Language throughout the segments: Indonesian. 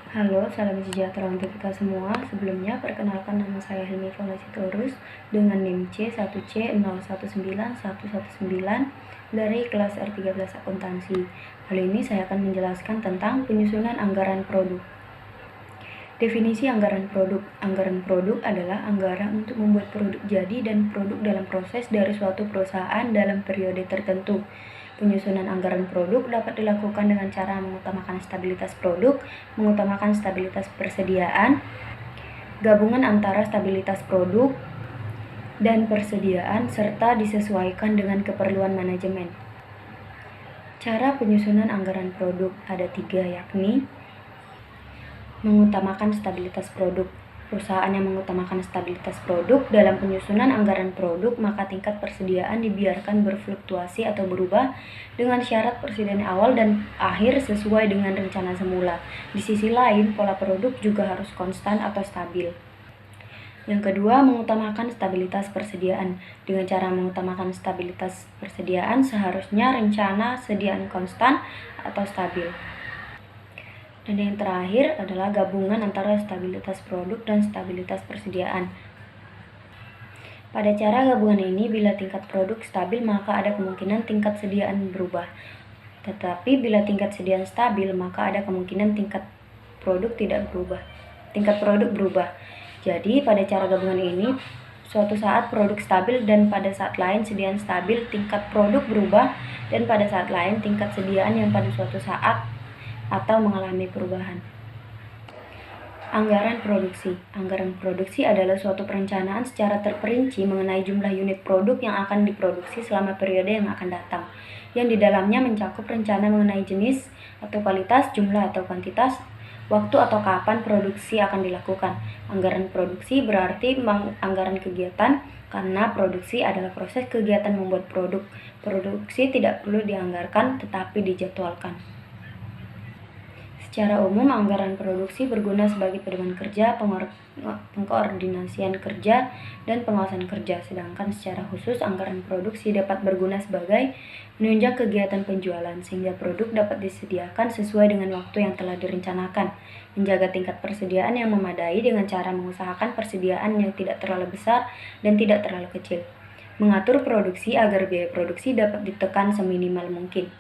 Halo, salam sejahtera untuk kita semua. Sebelumnya, perkenalkan nama saya Hilmi Fonasitorus dengan NIM C1C019119 dari kelas R13 Akuntansi. Kali ini saya akan menjelaskan tentang penyusunan anggaran produk. Definisi anggaran produk. Anggaran produk adalah anggaran untuk membuat produk jadi dan produk dalam proses dari suatu perusahaan dalam periode tertentu. Penyusunan anggaran produk dapat dilakukan dengan cara mengutamakan stabilitas produk, mengutamakan stabilitas persediaan, gabungan antara stabilitas produk dan persediaan, serta disesuaikan dengan keperluan manajemen. Cara penyusunan anggaran produk ada 3, yakni mengutamakan stabilitas produk. Perusahaan yang mengutamakan stabilitas produk dalam penyusunan anggaran produk, maka tingkat persediaan dibiarkan berfluktuasi atau berubah dengan syarat persediaan awal dan akhir sesuai dengan rencana semula. Di sisi lain, pola produk juga harus konstan atau stabil. Yang kedua, mengutamakan stabilitas persediaan. Dengan cara mengutamakan stabilitas persediaan, seharusnya rencana sediaan konstan atau stabil. Dan yang terakhir adalah gabungan antara stabilitas produk dan stabilitas persediaan. Pada cara gabungan ini, bila tingkat produk stabil, maka ada kemungkinan tingkat sediaan berubah. Tetapi bila tingkat sediaan stabil, maka ada kemungkinan tingkat produk berubah. Jadi, pada cara gabungan ini, suatu saat produk stabil dan pada saat lain sediaan stabil, tingkat produk berubah, dan pada saat lain tingkat sediaan yang pada suatu saat atau mengalami perubahan. Anggaran produksi. Anggaran produksi adalah suatu perencanaan secara terperinci mengenai jumlah unit produk yang akan diproduksi selama periode yang akan datang, yang di dalamnya mencakup rencana mengenai jenis atau kualitas, jumlah atau kuantitas, waktu atau kapan produksi akan dilakukan. Anggaran produksi berarti anggaran kegiatan, karena produksi adalah proses kegiatan membuat produk. Produksi tidak perlu dianggarkan tetapi dijadwalkan. Secara umum, anggaran produksi berguna sebagai pedoman kerja, pengkoordinasian kerja, dan pengawasan kerja. Sedangkan secara khusus, anggaran produksi dapat berguna sebagai menunjang kegiatan penjualan, sehingga produk dapat disediakan sesuai dengan waktu yang telah direncanakan, menjaga tingkat persediaan yang memadai dengan cara mengusahakan persediaan yang tidak terlalu besar dan tidak terlalu kecil, mengatur produksi agar biaya produksi dapat ditekan seminimal mungkin.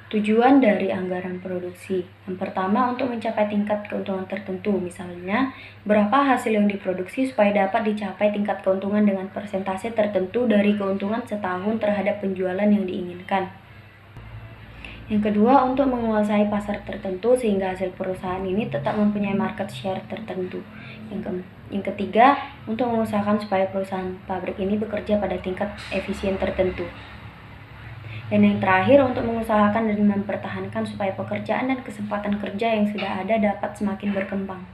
Tujuan dari anggaran produksi. Yang pertama, untuk mencapai tingkat keuntungan tertentu. Misalnya, berapa hasil yang diproduksi supaya dapat dicapai tingkat keuntungan dengan persentase tertentu dari keuntungan setahun terhadap penjualan yang diinginkan. Yang kedua, untuk menguasai pasar tertentu sehingga hasil perusahaan ini tetap mempunyai market share tertentu. Yang ketiga, untuk mengusahakan supaya perusahaan pabrik ini bekerja pada tingkat efisien tertentu. Dan yang terakhir, untuk mengusahakan dan mempertahankan supaya pekerjaan dan kesempatan kerja yang sudah ada dapat semakin berkembang.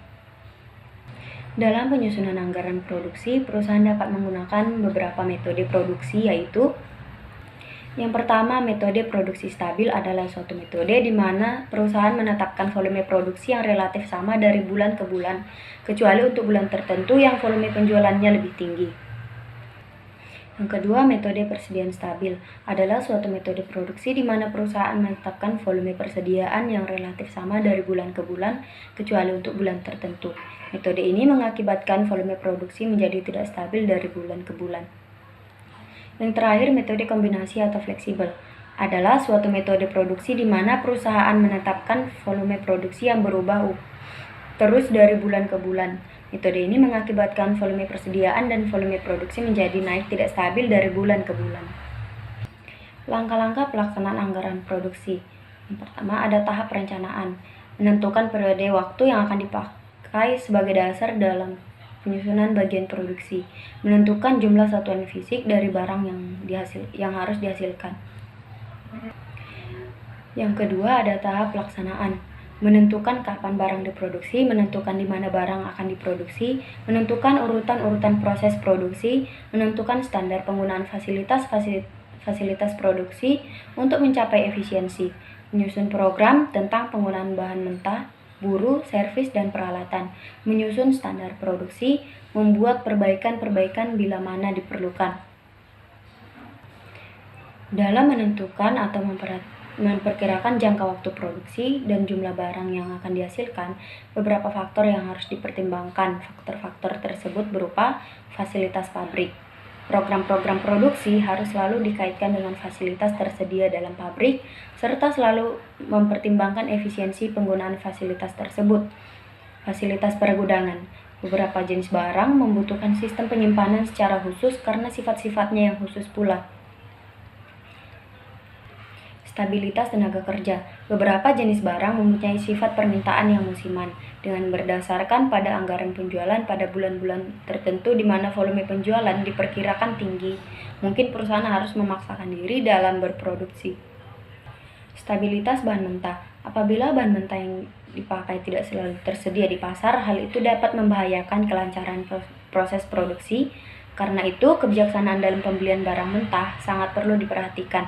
Dalam penyusunan anggaran produksi, perusahaan dapat menggunakan beberapa metode produksi, yaitu yang pertama, metode produksi stabil adalah suatu metode di mana perusahaan menetapkan volume produksi yang relatif sama dari bulan ke bulan, kecuali untuk bulan tertentu yang volume penjualannya lebih tinggi. Yang kedua, metode persediaan stabil adalah suatu metode produksi di mana perusahaan menetapkan volume persediaan yang relatif sama dari bulan ke bulan, kecuali untuk bulan tertentu. Metode ini mengakibatkan volume produksi menjadi tidak stabil dari bulan ke bulan. Yang terakhir, metode kombinasi atau fleksibel adalah suatu metode produksi di mana perusahaan menetapkan volume produksi yang berubah terus dari bulan ke bulan. Metode ini mengakibatkan volume persediaan dan volume produksi menjadi naik tidak stabil dari bulan ke bulan. Langkah-langkah pelaksanaan anggaran produksi. Yang pertama, ada tahap perencanaan. Menentukan periode waktu yang akan dipakai sebagai dasar dalam penyusunan bagian produksi. Menentukan jumlah satuan fisik dari barang yang harus dihasilkan. Yang kedua, ada tahap pelaksanaan. Menentukan kapan barang diproduksi, menentukan di mana barang akan diproduksi, menentukan urutan-urutan proses produksi, menentukan standar penggunaan fasilitas produksi untuk mencapai efisiensi, menyusun program tentang penggunaan bahan mentah, buruh, servis, dan peralatan, menyusun standar produksi, membuat perbaikan-perbaikan bila mana diperlukan. Dalam menentukan atau memperkirakan jangka waktu produksi dan jumlah barang yang akan dihasilkan, beberapa faktor yang harus dipertimbangkan. Faktor-faktor tersebut berupa fasilitas pabrik. Program-program produksi harus selalu dikaitkan dengan fasilitas tersedia dalam pabrik, serta selalu mempertimbangkan efisiensi penggunaan fasilitas tersebut. Fasilitas pergudangan. Beberapa jenis barang membutuhkan sistem penyimpanan secara khusus karena sifat-sifatnya yang khusus pula. Stabilitas tenaga kerja. Beberapa jenis barang mempunyai sifat permintaan yang musiman, dengan berdasarkan pada anggaran penjualan pada bulan-bulan tertentu di mana volume penjualan diperkirakan tinggi. Mungkin perusahaan harus memaksakan diri dalam berproduksi. Stabilitas bahan mentah. Apabila bahan mentah yang dipakai tidak selalu tersedia di pasar, hal itu dapat membahayakan kelancaran proses produksi. Karena itu, kebijaksanaan dalam pembelian barang mentah sangat perlu diperhatikan.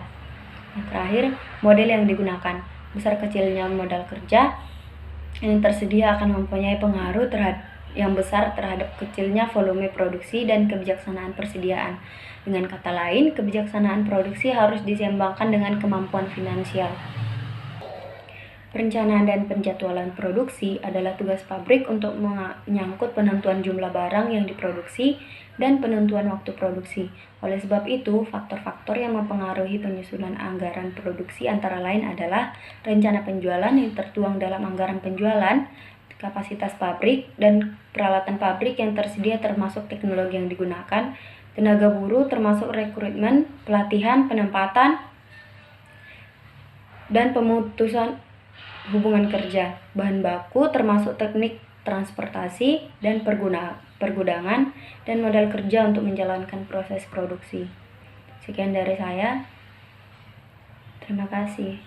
Yang terakhir, model yang digunakan. Besar kecilnya modal kerja yang tersedia akan mempunyai pengaruh yang besar terhadap kecilnya volume produksi dan kebijaksanaan persediaan. Dengan kata lain, kebijaksanaan produksi harus diseimbangkan dengan kemampuan finansial. Perencanaan dan penjadwalan produksi adalah tugas pabrik untuk menyangkut penentuan jumlah barang yang diproduksi dan penentuan waktu produksi. Oleh sebab itu, faktor-faktor yang mempengaruhi penyusunan anggaran produksi antara lain adalah rencana penjualan yang tertuang dalam anggaran penjualan, kapasitas pabrik, dan peralatan pabrik yang tersedia termasuk teknologi yang digunakan, tenaga buruh termasuk rekrutmen, pelatihan, penempatan, dan pemutusan hubungan kerja, bahan baku termasuk teknik transportasi dan pergudangan, dan modal kerja untuk menjalankan proses produksi. Sekian dari saya. Terima kasih.